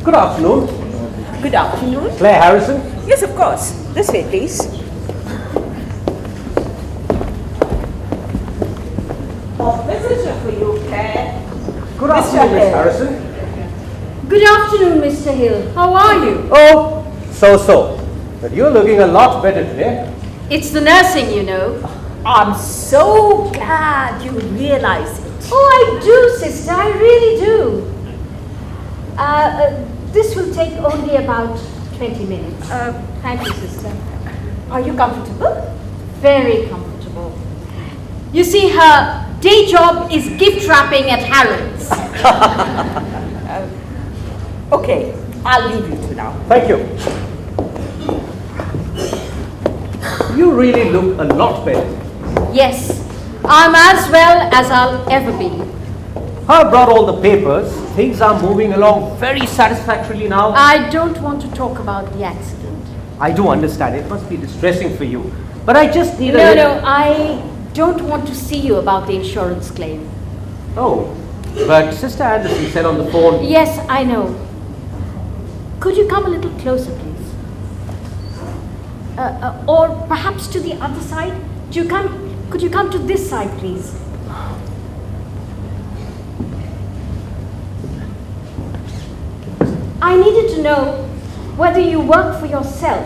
Good afternoon. Good afternoon. Claire Harrison. Yes, of course. This way, please. A visitor for you, Claire. Good afternoon, Miss Harrison. Good afternoon, Mr. Hill. How are you? Oh, so. But you're looking a lot better today. It's the nursing, you know. I'm so glad you realize it. Oh, I do, sister. I really do. This will take only about 20 minutes. Thank you, sister. Are you comfortable? Very comfortable. You see, her day job is gift wrapping at Harrods. Okay, I'll leave you two now. Thank you. You really look a lot better. Yes, I'm as well as I'll ever be. I brought all the papers. Things are moving along very satisfactorily now. I don't want to talk about the accident. I do understand. It must be distressing for you. But I just need No, I don't want to see you about the insurance claim. Oh, but Sister Anderson said on the phone... Yes, I know. Could you come a little closer, please? Or perhaps to the other side? Could you come to this side, please? I needed to know whether you work for yourself.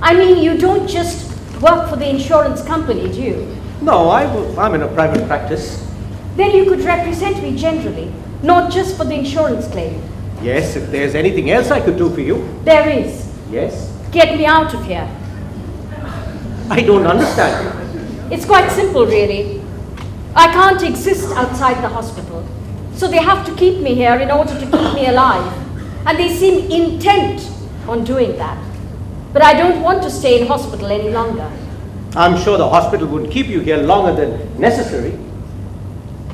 I mean, you don't just work for the insurance company, do you? No, I'm in a private practice. Then you could represent me generally, not just for the insurance claim. Yes, if there's anything else I could do for you. There is. Yes? Get me out of here. I don't understand. It's quite simple, really. I can't exist outside the hospital, so they have to keep me here in order to keep me alive. And they seem intent on doing that. But I don't want to stay in hospital any longer. I'm sure the hospital wouldn't keep you here longer than necessary.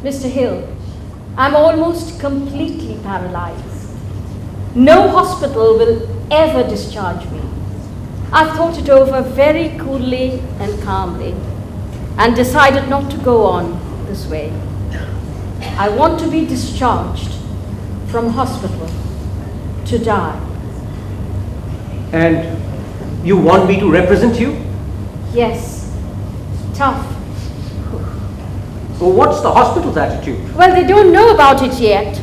Mr. Hill, I'm almost completely paralyzed. No hospital will ever discharge me. I've thought it over very coolly and calmly and decided not to go on this way. I want to be discharged from hospital to die. And you want me to represent you? Yes, tough. So what's the hospital's attitude? Well, they don't know about it yet.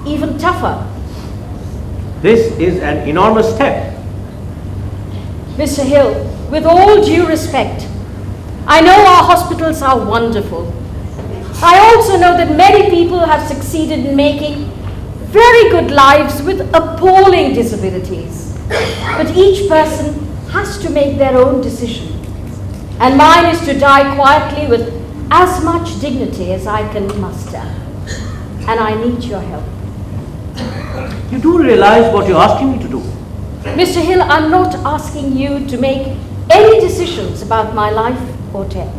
Even tougher. This is an enormous step. Mr. Hill, with all due respect, I know our hospitals are wonderful. I also know that many people have succeeded in making very good lives with appalling disabilities. But each person has to make their own decision. And mine is to die quietly with as much dignity as I can muster. And I need your help. You do realize what you're asking me to do? Mr. Hill, I'm not asking you to make any decisions about my life or death.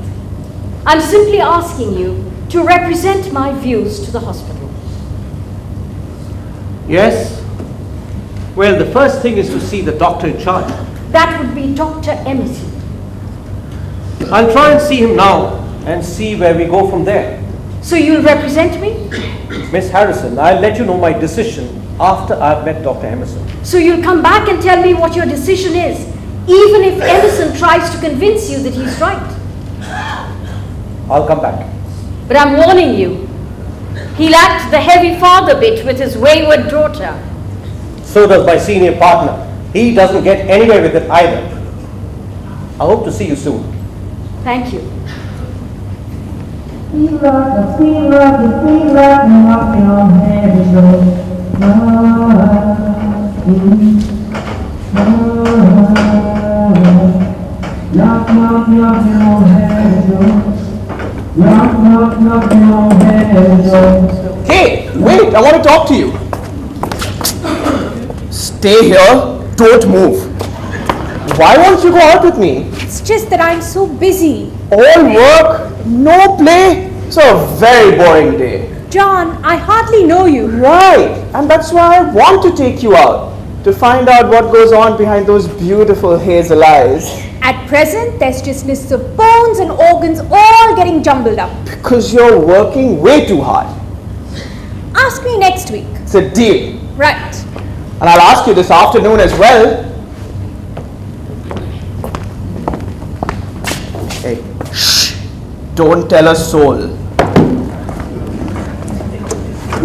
I'm simply asking you to represent my views to the hospital. Yes? Well, the first thing is to see the doctor in charge. That would be Dr. Emerson. I'll try and see him now and see where we go from there. So you'll represent me? Miss Harrison, I'll let you know my decision after I've met Dr. Emerson. So you'll come back and tell me what your decision is, even if Emerson tries to convince you that he's right. I'll come back. But I'm warning you, he lacked the heavy father bit with his wayward daughter. So does my senior partner. He doesn't get anywhere with it either. I hope to see you soon. Thank you. Feel like, feel like, feel like, knock your head is low. Knock, knock, knock your head is low. Knock, knock, knock your head is low. Hey, wait, I want to talk to you. Stay here, don't move. Why won't you go out with me? It's just that I'm so busy. All work, no play. It's a very boring day. John, I hardly know you. Right, and that's why I want to take you out, to find out what goes on behind those beautiful hazel eyes. At present, there's just lists of bones and organs all getting jumbled up. Because you're working way too hard. Ask me next week. It's a deal. Right. And I'll ask you this afternoon as well. Hey, shh! Don't tell a soul.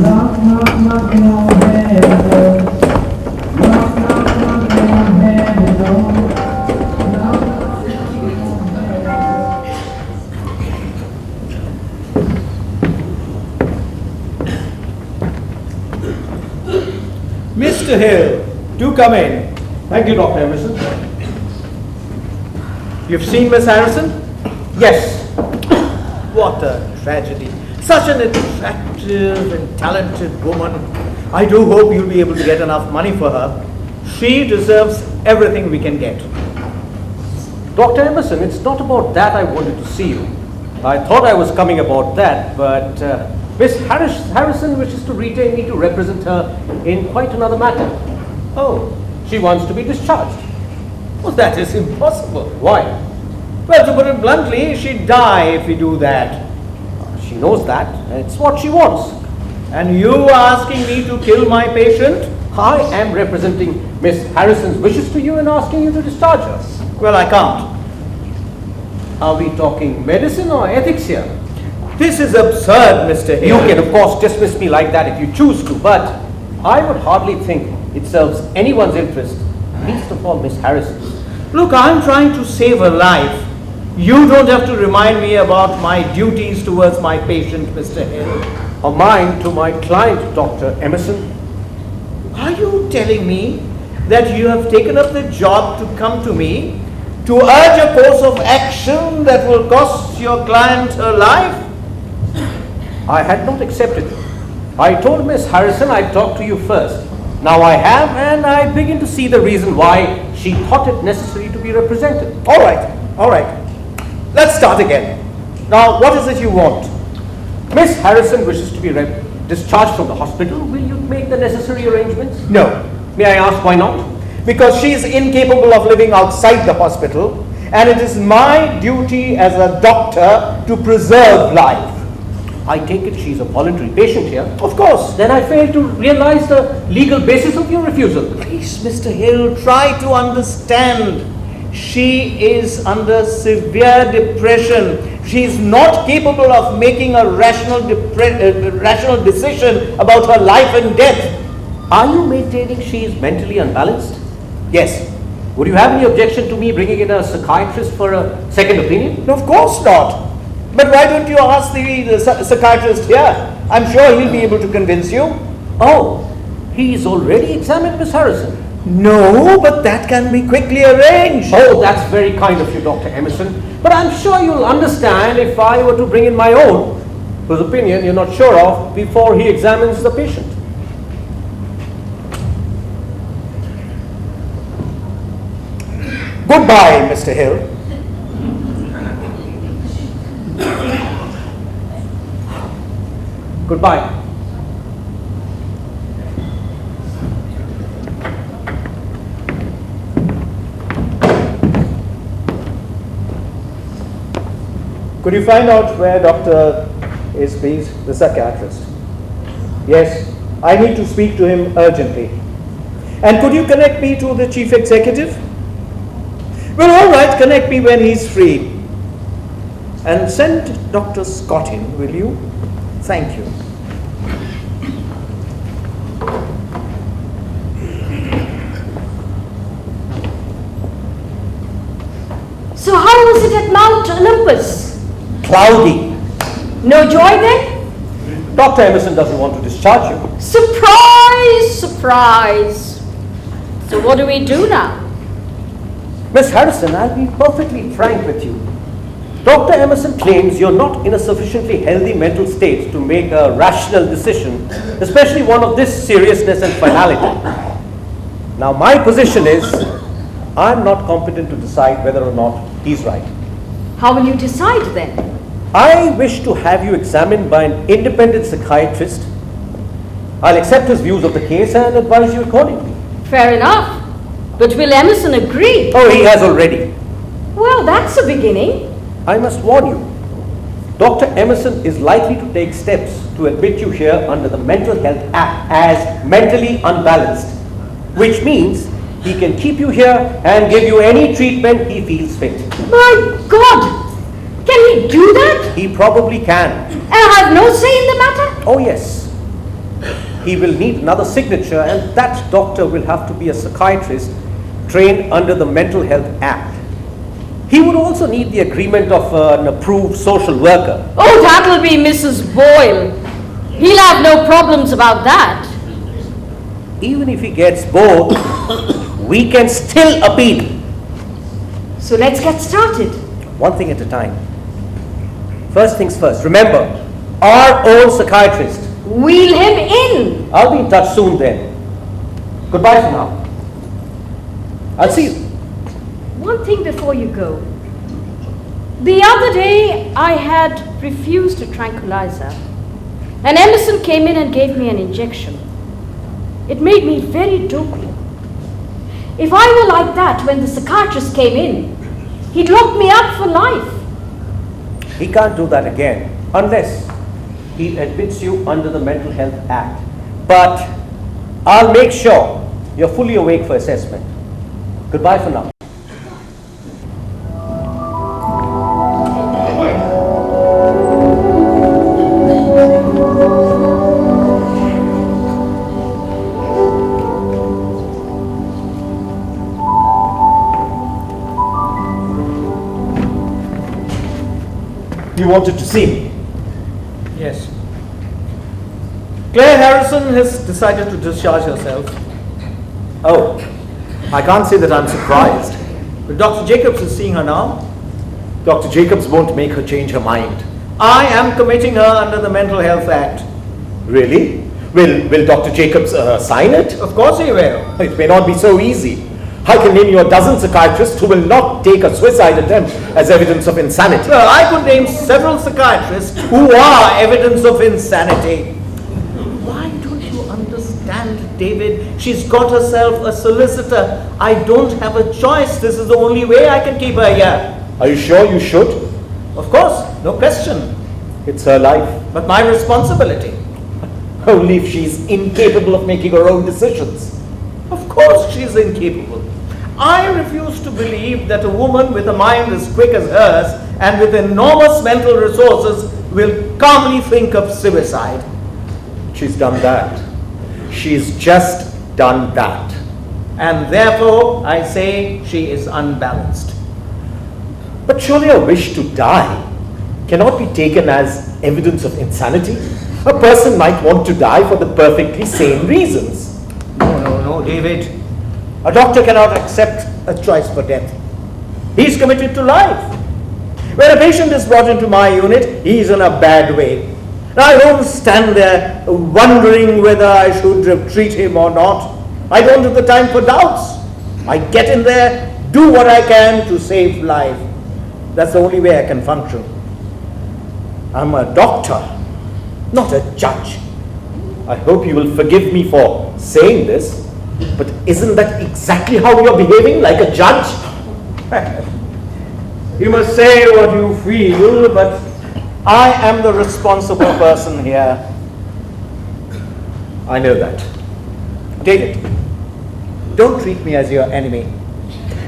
Knock, knock, knocking on heaven's door. Knock, knock, knocking on heaven's door. Knock, knock, knocking on heaven's door. Mr. Hill, do come in. Thank you, Dr. Emerson. You've seen Miss Harrison? Yes. What a tragedy. Such an attractive and talented woman. I do hope you'll be able to get enough money for her. She deserves everything we can get. Dr. Emerson, it's not about that I wanted to see you. I thought I was coming about that, but Miss Harrison wishes to retain me to represent her in quite another matter. Oh, She wants to be discharged. well, that is impossible. Why? Well, to put it bluntly, she'd die if we do that. She knows that. It's what she wants. And you are asking me to kill my patient? I am representing Miss Harrison's wishes to you and asking you to discharge her. Well, I can't. Are we talking medicine or ethics here? This is absurd, Mr. You Hill. can, of course, dismiss me like that if you choose to, but I would hardly think it serves anyone's interest, least of all Miss Harrison's. Look, I'm trying to save her life. You don't have to remind me about my duties towards my patient, Mr. Hill. Or mine to my client, Dr. Emerson. Are you telling me that you have taken up the job to come to me to urge a course of action that will cost your client her life? I had not accepted it. I told Miss Harrison I'd talk to you first. Now I have, and I begin to see the reason why she thought it necessary to be represented. All right. Let's start again. Now, what is it you want? Miss Harrison wishes to be discharged from the hospital. Will you make the necessary arrangements? No, May I ask why not? because she is incapable of living outside the hospital, and it is my duty as a doctor to preserve life. I take it she's a voluntary patient here. Of course. Then I fail to realize the legal basis of your refusal. Please, Mr. Hill, try to understand. She is under severe depression. She is not capable of making a rational decision about her life and death. Are you maintaining she is mentally unbalanced? Yes. Would you have any objection to me bringing in a psychiatrist for a second opinion? No, of course not. But why don't you ask the psychiatrist here? I'm sure he'll be able to convince you. Oh, he's already examined Miss Harrison. No, but that can be quickly arranged. Oh, that's very kind of you, Dr. Emerson. But I'm sure you'll understand if I were to bring in my own, whose opinion you're not sure of, before he examines the patient. Goodbye, Mr. Hill. Goodbye. Could you find out where Dr. is, please? The psychiatrist. Yes, I need to speak to him urgently. And could you connect me to the chief executive? Well, all right, connect me when he's free. And send Dr. Scott in, will you? Thank you. So how was it at Mount Olympus? Cloudy. No joy then? Dr. Emerson doesn't want to discharge you. Surprise, surprise. So what do we do now? Miss Harrison, I'll be perfectly frank with you. Dr. Emerson claims you're not in a sufficiently healthy mental state to make a rational decision, especially one of this seriousness and finality. Now, my position is, I'm not competent to decide whether or not he's right. How will you decide then? I wish to have you examined by an independent psychiatrist. I'll accept his views of the case and advise you accordingly. Fair enough. But will Emerson agree? Oh, he has already. Well, that's a beginning. I must warn you, Dr. Emerson is likely to take steps to admit you here under the Mental Health Act as mentally unbalanced. which means he can keep you here and give you any treatment he feels fit. My God! Can he do that? He probably can. And I have no say in the matter? Oh yes. He will need another signature, and that doctor will have to be a psychiatrist trained under the Mental Health Act. He would also need the agreement of an approved social worker. Oh, that'll be Mrs. Boyle. He'll have no problems about that. Even if he gets both, we can still appeal. So let's get started. One thing at a time. First things first, remember, our own psychiatrist. Wheel him in. I'll be in touch soon then. Goodbye for now. I'll see you. One thing before you go. The other day, I had refused a tranquilizer, and Emerson came in and gave me an injection. It made me very dopey. If I were like that when the psychiatrist came in, he'd lock me up for life. He can't do that again, unless he admits you under the Mental Health Act. But I'll make sure you're fully awake for assessment. Goodbye for now. You wanted to see me? Yes. Claire Harrison has decided to discharge herself. Oh, I can't say that I'm surprised. But Dr. Jacobs is seeing her now. Dr. Jacobs won't make her change her mind. I am committing her under the Mental Health Act. Really? Will Dr. Jacobs sign it? Of course he will. It may not be so easy. I can name you a dozen psychiatrists who will not take a suicide attempt as evidence of insanity. Well, I could name several psychiatrists who are evidence of insanity. Why don't you understand, David? She's got herself a solicitor. I don't have a choice. This is the only way I can keep her here. Are you sure you should? Of course, no question. It's her life. But my responsibility. Only if she's incapable of making her own decisions. Of course she's incapable. I refuse to believe that a woman with a mind as quick as hers and with enormous mental resources will calmly think of suicide. She's done that. She's just done that. And therefore, I say she is unbalanced. But surely a wish to die cannot be taken as evidence of insanity. A person might want to die for the perfectly sane reasons. No, David. A doctor cannot accept a choice for death. He's committed to life. When a patient is brought into my unit, he's in a bad way. I don't stand there wondering whether I should treat him or not. I don't have the time for doubts. I get in there, do what I can to save life. That's the only way I can function. I'm a doctor, not a judge. I hope you will forgive me for saying this, but isn't that exactly how you're behaving, like a judge? You must say what you feel, but I am the responsible person here. I know that. David, don't treat me as your enemy.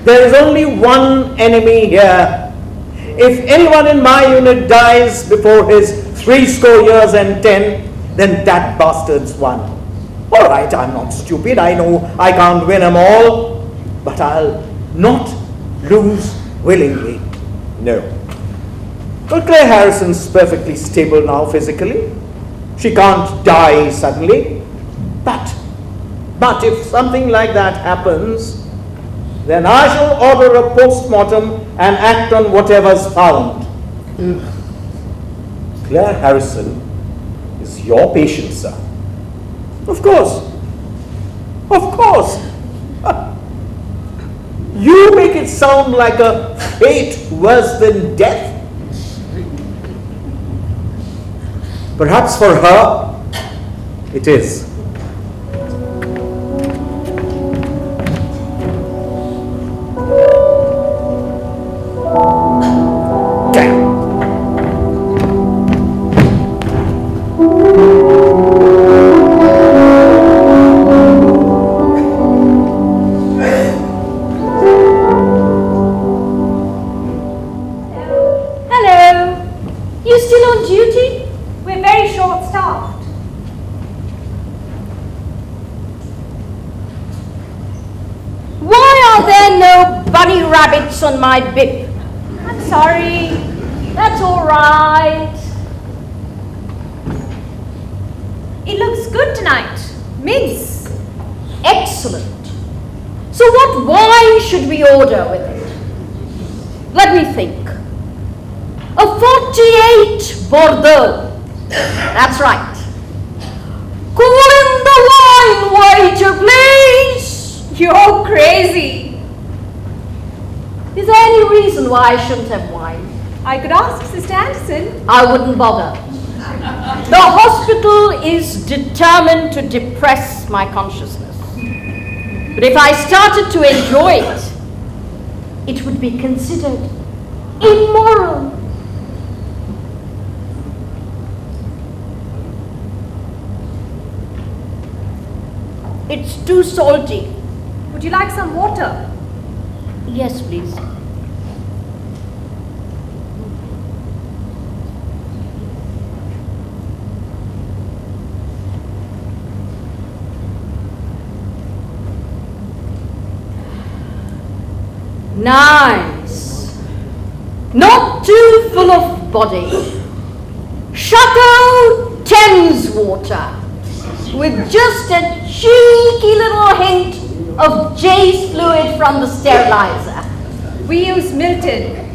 There is only one enemy here. If anyone in my unit dies before his 70 years and 10, then that bastard's won. All right, I'm not stupid. I know I can't win them all, but I'll not lose willingly. No. Well, Claire Harrison's perfectly stable now physically. She can't die suddenly. But if something like that happens, then I shall order a post-mortem and act on whatever's found. Claire Harrison is your patient, sir. Of course. Of course. You make it sound like a fate worse than death. Perhaps for her, it is. are there no bunny rabbits on my bib? I'm sorry. That's all right. It looks good tonight. Mince. Excellent. So what wine should we order with it? Let me think. A 48 Bordeaux. That's right. Call in the wine waiter, please. You're crazy. Is there any reason why I shouldn't have wine? I could ask Sister Anderson. I wouldn't bother. The hospital is determined to depress my consciousness. But if I started to enjoy it, it would be considered immoral. It's too salty. Would you like some water? Yes, please. Nice. Not too full of body. Chateau Thames water with just a cheeky little hint of J's fluid from the sterilizer. We use Milton.